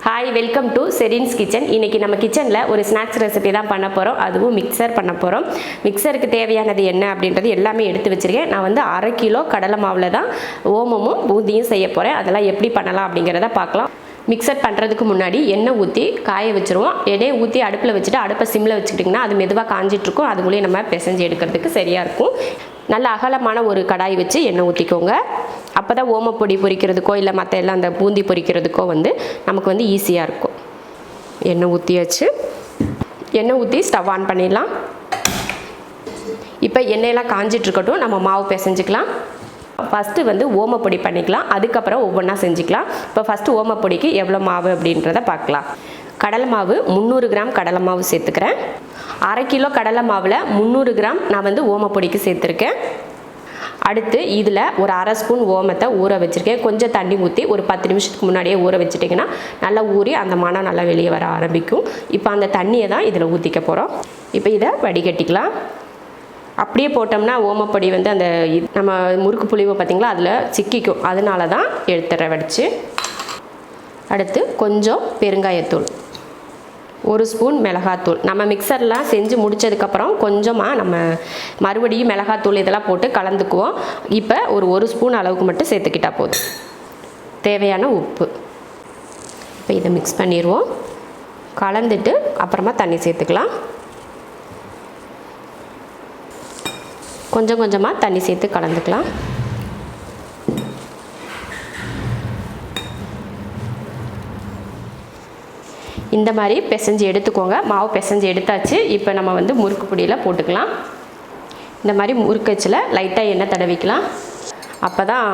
Hi, welcome to Sherin's kitchen. இன்றைக்கி நம்ம கிச்சனில் ஒரு ஸ்நாக்ஸ் ரெசிபி தான் பண்ண போகிறோம். அதுவும் மிக்சர் பண்ண போகிறோம். மிக்சருக்கு தேவையானது என்ன அப்படின்றது எல்லாமே எடுத்து வச்சுருக்கேன். நான் வந்து 1/2 கிலோ கடலை மாவில் தான் ஓமமும் பூந்தியும் செய்ய போகிறேன். அதெல்லாம் எப்படி பண்ணலாம் அப்படிங்கிறத பார்க்கலாம். மிக்சர் பண்ணுறதுக்கு முன்னாடி எண்ணெய் ஊற்றி காய வச்சுருவோம். எண்ணெயை ஊற்றி அடுப்பில் வச்சுட்டு அடுப்பை சிம்மில் வச்சுக்கிட்டிங்கன்னா அது மெதுவாக காஞ்சிட்ருக்கும். அது மூலியம் நம்ம பிசைஞ்சு எடுக்கிறதுக்கு சரியாக இருக்கும். நல்ல அகலமான ஒரு கடாய் வச்சு எண்ணெய் ஊற்றிக்கோங்க. அப்போ தான் ஓமப்பொடி பொரிக்கிறதுக்கோ இல்லை மற்ற எல்லாம் அந்த பூந்தி பொரிக்கிறதுக்கோ வந்து நமக்கு வந்து ஈஸியாக இருக்கும். எண்ணெய் ஊற்றியாச்சு. எண்ணெய் ஊற்றி ஸ்டவ் ஆன் பண்ணிடலாம். இப்போ எண்ணெயெல்லாம் காஞ்சிட்ருக்கட்டும், நம்ம மாவு பிசைஞ்சிக்கலாம். ஃபஸ்ட்டு வந்து ஓமப்பொடி பண்ணிக்கலாம், அதுக்கப்புறம் ஒவ்வொன்றா செஞ்சுக்கலாம். இப்போ ஃபஸ்ட்டு ஓமப்பொடிக்கு எவ்வளோ மாவு அப்படின்றத பார்க்கலாம். கடலை மாவு 300 கிராம் கடலை மாவு சேர்த்துக்கிறேன். 1/2 கிலோ கடலை மாவில் 300 கிராம் நான் வந்து ஓமப்பொடிக்கு சேர்த்துருக்கேன். அடுத்து இதில் ஒரு 1/2 ஸ்பூன் ஓமத்தை ஊற வச்சுருக்கேன். கொஞ்சம் தண்ணி ஊற்றி ஒரு 10 நிமிஷத்துக்கு முன்னாடியே ஊற வச்சுட்டிங்கன்னா நல்லா ஊறி அந்த மணம் நல்லா வெளியே வர ஆரம்பிக்கும். இப்போ அந்த தண்ணியை தான் இதில் ஊற்றிக்க போகிறோம். இப்போ இதை வடிகட்டிக்கலாம். அப்படியே போட்டோம்னா ஓமப்பொடி வந்து அந்த நம்ம முறுக்கு புளிவை பார்த்திங்களா அதில் சிக்கிக்கும். அதனால தான் எடுத்துற வடித்து. அடுத்து கொஞ்சம் பெருங்காயத்தூள், 1 ஸ்பூன் மிளகாத்தூள். நம்ம மிக்சர்லாம் செஞ்சு முடித்ததுக்கப்புறம் கொஞ்சமாக நம்ம மறுபடியும் மிளகாத்தூள் இதெல்லாம் போட்டு கலந்துக்குவோம். இப்போ ஒரு ஸ்பூன் அளவுக்கு மட்டும் சேர்த்துக்கிட்டால் போதும். தேவையான உப்பு. இப்போ இதை மிக்ஸ் பண்ணிடுவோம். கலந்துட்டு அப்புறமா தண்ணி சேர்த்துக்கலாம். கொஞ்சம் கொஞ்சமாக தண்ணி சேர்த்து கலந்துக்கலாம். இந்த மாதிரி பிசைஞ்சு எடுத்துக்கோங்க. மாவு பிசைஞ்சு எடுத்தாச்சு. இப்போ நம்ம வந்து முறுக்கு பொடியில் போட்டுக்கலாம். இந்த மாதிரி முறுக்கச்சில் லைட்டாக எண்ணெய் தடவிக்கலாம். அப்போ தான்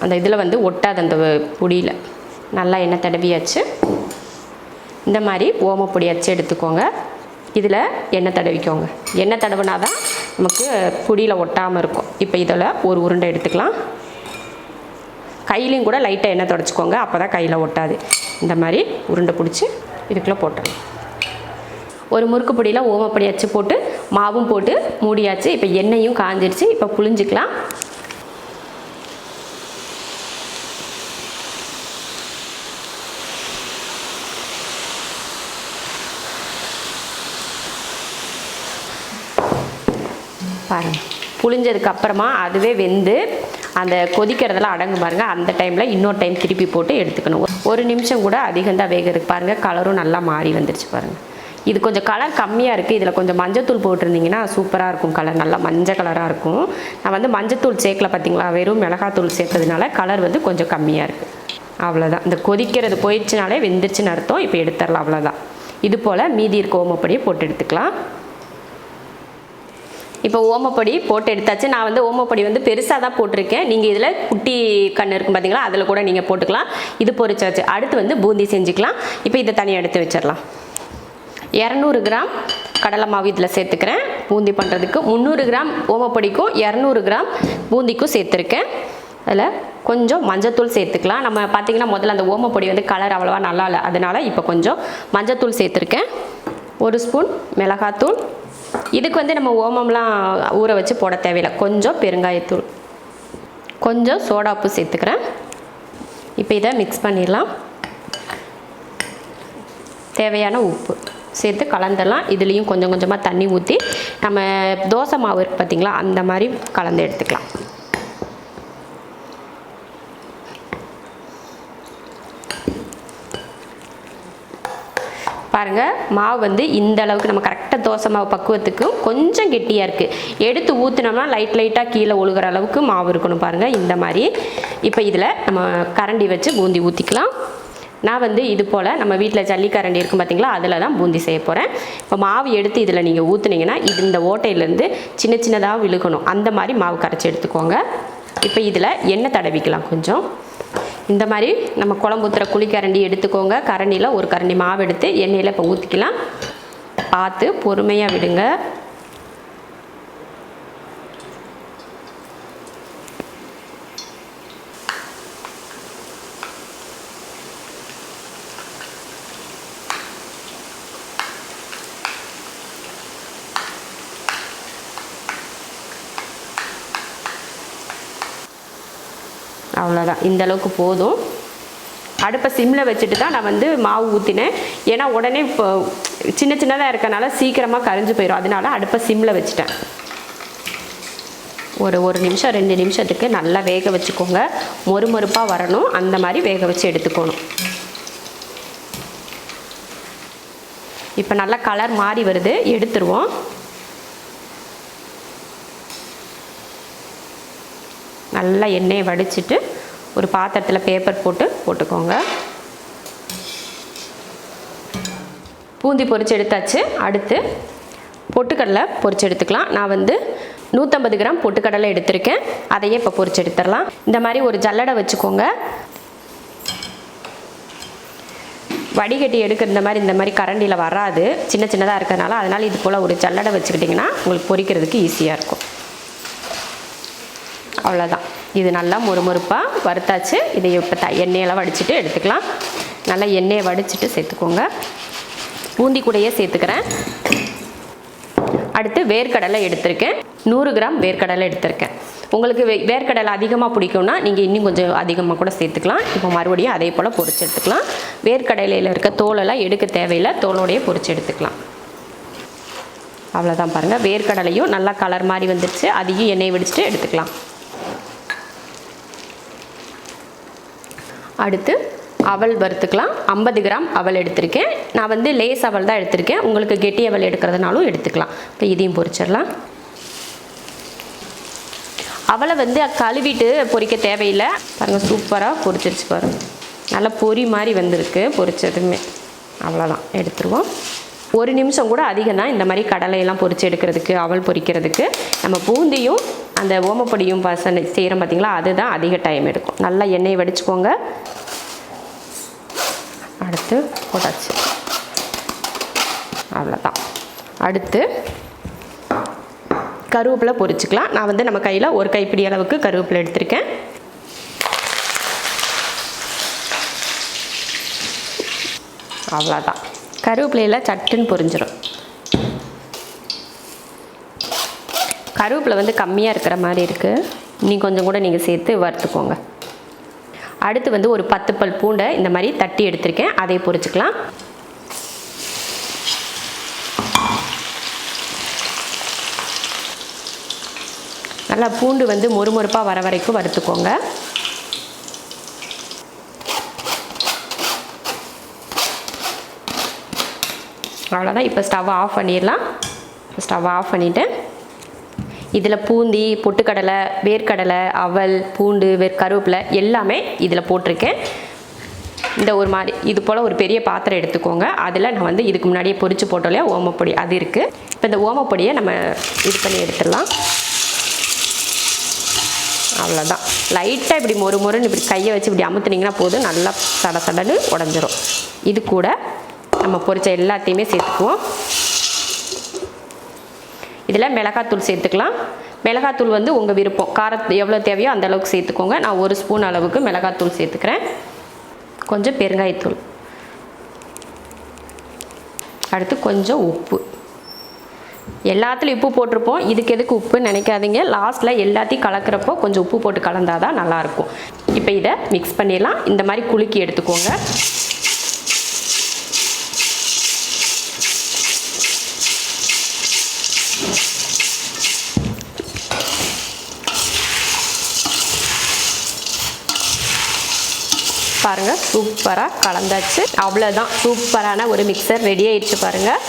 அந்த இதில் வந்து ஒட்டாது. அந்த பொடியில் நல்லா எண்ணெய் தடவியாச்சு. இந்த மாதிரி ஓமப்பொடி அச்சு எடுத்துக்கோங்க. இதில் எண்ணெய் தடவிக்கோங்க. எண்ணெய் தடவினா தான் நமக்கு பொடியில் ஒட்டாமல் இருக்கும். இப்போ இதில் ஒரு உருண்டை எடுத்துக்கலாம். கையிலையும் கூட லைட்டாக எண்ணெய் தொடச்சிக்கோங்க. அப்போ தான் கையில் ஒட்டாது. இந்த மாதிரி உருண்டை பிடிச்சி இதுக்குள்ளே போட்டுடலாம். ஒரு முறுக்கு பொடியில் ஓமப்பொடி அச்சு போட்டு மாவும் போட்டு மூடியாச்சு. இப்போ எண்ணெயும் காஞ்சிருச்சு. இப்போ புழிஞ்சிக்கலாம். பாருங்கள், புழிஞ்சதுக்கு அப்புறமா அதுவே வெந்து அந்த கொதிக்கிறதெல்லாம் அடங்கு பாருங்கள். அந்த டைமில் இன்னொரு டைம் திருப்பி போட்டு எடுத்துக்கணும். 1 நிமிஷம் கூட அதிகம்தான் வேகிறதுக்கு. பாருங்கள், கலரும் நல்லா மாறி வந்துருச்சு. பாருங்கள், இது கொஞ்சம் கலர் கம்மியாக இருக்குது. இதில் கொஞ்சம் மஞ்சத்தூள் போட்டிருந்தீங்கன்னா சூப்பராக இருக்கும். கலர் நல்லா மஞ்சள் கலராக இருக்கும். நான் வந்து மஞ்சத்தூள் சேர்க்கல, பார்த்தீங்களா, வெறும் மிளகாத்தூள் சேர்த்ததுனால கலர் வந்து கொஞ்சம் கம்மியாக இருக்குது. அவ்வளோதான். இந்த கொதிக்கிறது போயிடுச்சுனாலே வெந்துருச்சுன்னு அர்த்தம். இப்போ எடுத்துடலாம். அவ்வளோதான். இது போல் மீதி இருக்க ஓமப்பொடியை போட்டு எடுத்துக்கலாம். இப்போ ஓமப்பொடி போட்டு எடுத்தாச்சு. நான் வந்து ஓமப்பொடி வந்து பெருசாக தான் போட்டிருக்கேன். நீங்கள் இதில் குட்டி கண் இருக்கும் பார்த்தீங்களா, அதில் கூட நீங்கள் போட்டுக்கலாம். இது பொரிச்சாச்சு. அடுத்து வந்து பூந்தி செஞ்சுக்கலாம். இப்போ இதை தனியாக எடுத்து வச்சிடலாம். 200 கிராம் கடலை மாவு இதில் சேர்த்துக்கிறேன். பூந்தி பண்ணுறதுக்கு 300 கிராம் ஓமப்பொடிக்கும் 200 கிராம் பூந்திக்கும் சேர்த்துருக்கேன். அதில் கொஞ்சம் மஞ்சத்தூள் சேர்த்துக்கலாம். நம்ம பார்த்திங்கன்னா முதல்ல அந்த ஓமப்பொடி வந்து கலர் அவ்வளோவா நல்லா இல்லை. அதனால் இப்போ கொஞ்சம் மஞ்சத்தூள் சேர்த்துருக்கேன். 1 ஸ்பூன் மிளகாத்தூள். இதுக்கு வந்து நம்ம ஓமம்லாம் ஊற வச்சு போட தேவையில்லை. கொஞ்சம் பெருங்காயத்தூள், கொஞ்சம் சோடாப்பு சேர்த்துக்கிறேன். இப்போ இதை மிக்ஸ் பண்ணிடலாம். தேவையான உப்பு சேர்த்து கலந்துடலாம். இதுலேயும் கொஞ்சம் கொஞ்சமாக தண்ணி ஊற்றி நம்ம தோசை மாவு இருக்குது பார்த்திங்களா, அந்த மாதிரி கலந்து எடுத்துக்கலாம். பாருங்கள், மாவு வந்து இந்த அளவுக்கு நம்ம கரெக்டாக தோசை மாவு பக்குவத்துக்கும் கொஞ்சம் கெட்டியாக இருக்குது. எடுத்து ஊற்றினோம்னா லைட்டாக கீழே ஒழுகிற அளவுக்கு மாவு இருக்கணும். பாருங்கள், இந்த மாதிரி. இப்போ இதில் நம்ம கரண்டி வச்சு பூந்தி ஊற்றிக்கலாம். நான் வந்து இது போல் நம்ம வீட்டில் ஜல்லி கரண்டி இருக்கும் பார்த்திங்களா, அதில் தான் பூந்தி செய்ய போகிறேன். இப்போ மாவு எடுத்து இதில் நீங்கள் ஊற்றுனீங்கன்னா இது இந்த ஓட்டையிலேருந்து சின்ன சின்னதாக விழுகணும். அந்த மாதிரி மாவு கரைச்சி எடுத்துக்கோங்க. இப்போ இதில் எண்ணெய் தடவிக்கலாம். கொஞ்சம் இந்த மாதிரி நம்ம குழம்பு ஊற்றுற குழிக்கரண்டி எடுத்துக்கோங்க. கரண்டியில் ஒரு கரண்டி மாவு எடுத்து எண்ணெயில் இப்போ ஊற்றிக்கலாம். பார்த்து பொறுமையாக விடுங்க. அவ்வளோதான். இந்த அளவுக்கு போதும். அடுப்பை சிம்மில் வச்சுட்டு தான் நான் வந்து மாவு ஊற்றினேன். ஏன்னா உடனே இப்போ சின்ன சின்னதாக இருக்கனால சீக்கிரமாக கரைஞ்சி போயிடும். அதனால அடுப்பை சிம்மில் வச்சுட்டேன். ஒரு நிமிஷம் 2 நிமிஷத்துக்கு நல்லா வேக வச்சுக்கோங்க. மொறுமொறுப்பாக வரணும், அந்த மாதிரி வேக வச்சு எடுத்துக்கணும். இப்போ நல்லா கலர் மாறி வருது, எடுத்துருவோம். நல்லா எண்ணெயை வடிச்சிட்டு ஒரு பாத்திரத்தில் பேப்பர் போட்டுக்கோங்க. பூந்தி பொரிச்சு எடுத்தாச்சு. அடுத்து பொட்டுக்கடலை பொரிச்சு எடுத்துக்கலாம். நான் வந்து 150 கிராம் பொட்டுக்கடலை எடுத்திருக்கேன். அதையே இப்போ பொரிச்சு எடுத்துடலாம். இந்த மாதிரி ஒரு ஜல்லடை வச்சுக்கோங்க. வடிகட்டி எடுக்கிற இந்த மாதிரி கரண்டியில் வராது, சின்ன சின்னதாக இருக்கிறதுனால. அதனால் இது போல் ஒரு ஜல்லடை வச்சுக்கிட்டிங்கன்னா உங்களுக்கு பொரிக்கிறதுக்கு ஈஸியாக இருக்கும். அவ்வளோதான். இது நல்லா மொறுமொறுப்பாக வறுத்தாச்சு. இதை இப்போ எண்ணெயெல்லாம் வடிச்சிட்டு எடுத்துக்கலாம். நல்லா எண்ணெயை வடிச்சிட்டு சேர்த்துக்கோங்க. பூந்தி கூடையே சேர்த்துக்கிறேன். அடுத்து வேர்க்கடலை எடுத்திருக்கேன். 100 கிராம் வேர்க்கடலை எடுத்திருக்கேன். உங்களுக்கு வேர்க்கடலை அதிகமாக பிடிக்கும்னா நீங்கள் இன்னும் கொஞ்சம் அதிகமாக கூட சேர்த்துக்கலாம். இப்போ மறுபடியும் அதே போல் பொரிச்சு எடுத்துக்கலாம். வேர்க்கடலையில் இருக்க தோலெல்லாம் எடுக்க தேவையில்லை, தோலோடையே பொரிச்சு எடுத்துக்கலாம். அவ்வளோதான். பாருங்கள், வேர்க்கடலையும் நல்லா கலர் மாதிரி வந்துடுச்சு. அதையும் எண்ணெய் வடிச்சிட்டு எடுத்துக்கலாம். அடுத்து அவல் வறுத்துக்கலாம். 50 கிராம் அவல் எடுத்திருக்கேன். நான் வந்து லேஸ் அவல் தான் எடுத்திருக்கேன். உங்களுக்கு கெட்டி அவல் எடுக்கிறதுனாலும் எடுத்துக்கலாம். இப்போ இதையும் பொரிச்சிடலாம். அவலை வந்து கழுவிட்டு பொரிக்க தேவையில்லை. பாருங்கள், சூப்பராக பொரிச்சிருச்சு பாருங்கள். நல்லா பொரி மாதிரி வந்திருக்கு பொரிச்சதுமே. அவ்வளோதான், எடுத்துருவோம். 1 நிமிஷம் கூட அதிகம் தான் இந்த மாதிரி கடலையெல்லாம் பொரிச்சு எடுக்கிறதுக்கு, அவல் பொரிக்கிறதுக்கு. நம்ம பூந்தியும் அந்த ஓமப்பொடியும் செய்கிறோம் பார்த்தீங்களா, அதுதான் அதிக டைம் எடுக்கும். நல்லா எண்ணெய் வடிச்சுக்கோங்க. அடுத்து போட்டாச்சு. அவ்வளோதான். அடுத்து கருவேப்பிலை பொரிச்சுக்கலாம். நான் வந்து நம்ம கையில் ஒரு கைப்பிடி அளவுக்கு கருவேப்பிலை எடுத்திருக்கேன். அவ்வளோதான். கருவேப்பிலையில் சட்டுன்னு பொரிஞ்சிடும். கருவேப்பிலை வந்து கம்மியாக இருக்கிற மாதிரி இருக்குது. இன்னும் கொஞ்சம் கூட நீங்கள் சேர்த்து வறுத்துக்கோங்க. அடுத்து வந்து ஒரு 10 பல் பூண்டை இந்த மாதிரி தட்டி எடுத்திருக்கேன். அதை பொரிச்சுக்கலாம். நல்லா பூண்டு வந்து மொறுமொறுப்பாக வர வரைக்கும் வறுத்துக்கோங்க. அவ்வளோதான். இப்போ ஸ்டவ் ஆஃப் பண்ணிடலாம். ஸ்டவ் ஆஃப் பண்ணிவிட்டு இதில் பூந்தி, பொட்டுக்கடலை, வேர்க்கடலை, அவல், பூண்டு, கருவேப்பிலை எல்லாமே இதில் போட்டிருக்கேன். இந்த ஒரு மாதிரி இது போல் ஒரு பெரிய பாத்திரம் எடுத்துக்கோங்க. அதில் நான் வந்து இதுக்கு முன்னாடியே பொரிச்சு போட்டோம் இல்லையா ஓமப்பொடி, அது இருக்குது. இப்போ இந்த ஓமப்பொடியை நம்ம இது பண்ணி எடுத்துடலாம். அவ்வளோதான். லைட்டாக இப்படி மொறுன்னு இப்படி கையை வச்சு இப்படி அமுத்துனீங்கன்னா போதும், நல்லா சடன்னு உடஞ்சிரும். இது கூட நம்ம பொரிச்ச எல்லாத்தையுமே சேர்த்துக்குவோம். இதில் மிளகாத்தூள் சேர்த்துக்கலாம். மிளகாத்தூள் வந்து உங்கள் விருப்பம், காரத்து எவ்வளோ தேவையோ அந்த அளவுக்கு சேர்த்துக்கோங்க. நான் 1 ஸ்பூன் அளவுக்கு மிளகாத்தூள் சேர்த்துக்கிறேன். கொஞ்சம் பெருங்காயத்தூள். அடுத்து கொஞ்சம் உப்பு. எல்லாத்துலேயும் உப்பு போட்டிருப்போம். இதுக்கு எதுக்கு உப்புன்னு நினைக்காதீங்க. லாஸ்ட்டில் எல்லாத்தையும் கலக்கிறப்போ கொஞ்சம் உப்பு போட்டு கலந்தால் தான் நல்லாயிருக்கும். இப்போ இதை மிக்ஸ் பண்ணிடலாம். இந்த மாதிரி குலுக்கி எடுத்துக்கோங்க. பாருங்கள், சூப்பராக கலந்தாச்சு. அவ்வளோதான், சூப்பரான ஒரு மிக்சர் ரெடி ஆயிடுச்சு பாருங்கள்.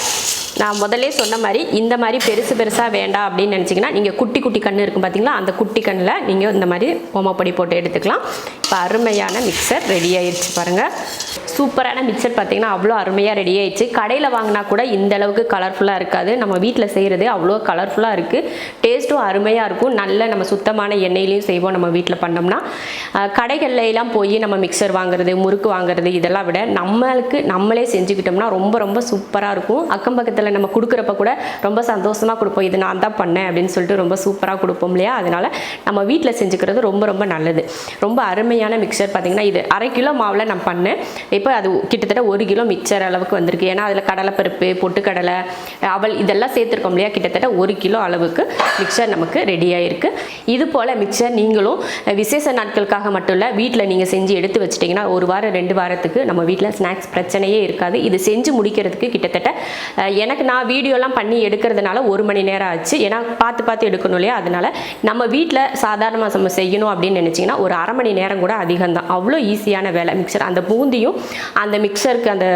நான் முதல்ல சொன்ன மாதிரி இந்த மாதிரி பெருசாக வேண்டாம் அப்படின்னு நினச்சிங்கன்னா நீங்கள் குட்டி கன்று இருக்கும் பார்த்தீங்களா, அந்த குட்டி கண்ணில் நீங்கள் இந்த மாதிரி ஓமப்பொடி போட்டு எடுத்துக்கலாம். இப்போ அருமையான மிக்சர் ரெடி ஆயிடுச்சு பாருங்கள். சூப்பரான மிக்சர் பார்த்தீங்கன்னா அவ்வளோ அருமையாக ரெடி ஆயிடுச்சு. கடையில் வாங்கினா கூட இந்த அளவுக்கு கலர்ஃபுல்லாக இருக்காது. நம்ம வீட்டில் செய்கிறது அவ்வளோ கலர்ஃபுல்லாக இருக்குது. டேஸ்ட்டும் அருமையாக இருக்கும். நல்ல நம்ம சுத்தமான எண்ணெயிலையும் செய்வோம் நம்ம வீட்டில் பண்ணோம்னா. கடைகள்லாம் போய் நம்ம மிக்சர் வாங்குறது, முறுக்கு வாங்குறது இதெல்லாம் விட நம்மளே செஞ்சுக்கிட்டோம்னா ரொம்ப சூப்பராக இருக்கும். அக்கம் பக்கத்தில் நம்ம கொடுக்குறப்ப கூட ரொம்ப சந்தோஷமாக கொடுப்போம். இது நான் தான் பண்ணேன் அப்படின்னு சொல்லிட்டு ரொம்ப சூப்பராக கொடுப்போம் இல்லையா. அதனால் நம்ம வீட்டில் செஞ்சுக்கிறது ரொம்ப நல்லது. ரொம்ப அருமையான மிக்சர் பார்த்தீங்கன்னா இது 1/2 கிலோ மாவில் நான் பண்ணேன். இப்போ அது கிட்டத்தட்ட 1 கிலோ மிக்சர் அளவுக்கு வந்திருக்கு. ஏன்னா அதில் கடலைப்பருப்பு, பொட்டுக்கடலை, அவல் இதெல்லாம் சேர்த்துருக்கோம் இல்லையா, கிட்டத்தட்ட 1 கிலோ அளவுக்கு மிக்சர் நமக்கு ரெடியாக இருக்குது. இது போல் மிக்சர் நீங்களும் விசேஷ நாட்களுக்காக மட்டும் இல்லை, வீட்டில் நீங்கள் செஞ்சு எடுத்து வச்சிட்டிங்கன்னா 1 வாரம் 2 வாரத்துக்கு நம்ம வீட்டில் ஸ்நாக்ஸ் பிரச்சனையே இருக்காது. இது செஞ்சு முடிக்கிறதுக்கு கிட்டத்தட்ட எனக்கு நான் வீடியோலாம் பண்ணி எடுக்கிறதுனால 1 மணி நேரம் ஆச்சு. ஏன்னா பார்த்து எடுக்கணும் இல்லையா, அதனால நம்ம வீட்டில் சாதாரணமாக நம்ம செய்யணும் அப்படின்னு நினச்சிங்கன்னா ஒரு 1/2 மணி நேரம் கூட அதிகம் தான். அவ்வளோ ஈஸியான வேலை. மிக்சர் அந்த பூந்தியும் அந்த மிக்சருக்கு அந்த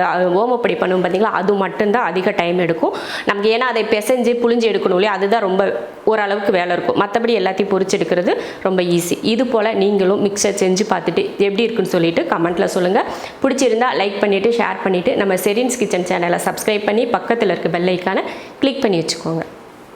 ஓமப்பொடி பண்ணுவோம் பார்த்தீங்களா, அது மட்டும்தான் அதிக டைம் எடுக்கும் நமக்கு. ஏன்னா அதை பிசைஞ்சு புளிஞ்சு எடுக்கணும் இல்லையா, அதுதான் ரொம்ப ஓரளவுக்கு வேலை இருக்கும். மற்றபடி எல்லாத்தையும் பொரிச்சு எடுக்கிறது ரொம்ப ஈஸி. இது போல் நீங்களும் மிக்சர் செஞ்சு பார்த்துட்டு எப்படி இருக்குன்னு சொல்லிட்டு கமெண்ட்டில் சொல்லுங்கள். பிடிச்சிருந்தா லைக் பண்ணிவிட்டு ஷேர் பண்ணிவிட்டு நம்ம ஷெரின்ஸ் கிச்சன் சேனலை சப்ஸ்கிரைப் பண்ணி பக்கத்தில் இருக்க பெல் ஐக்கானை கிளிக் பண்ணி வச்சுக்கோங்க.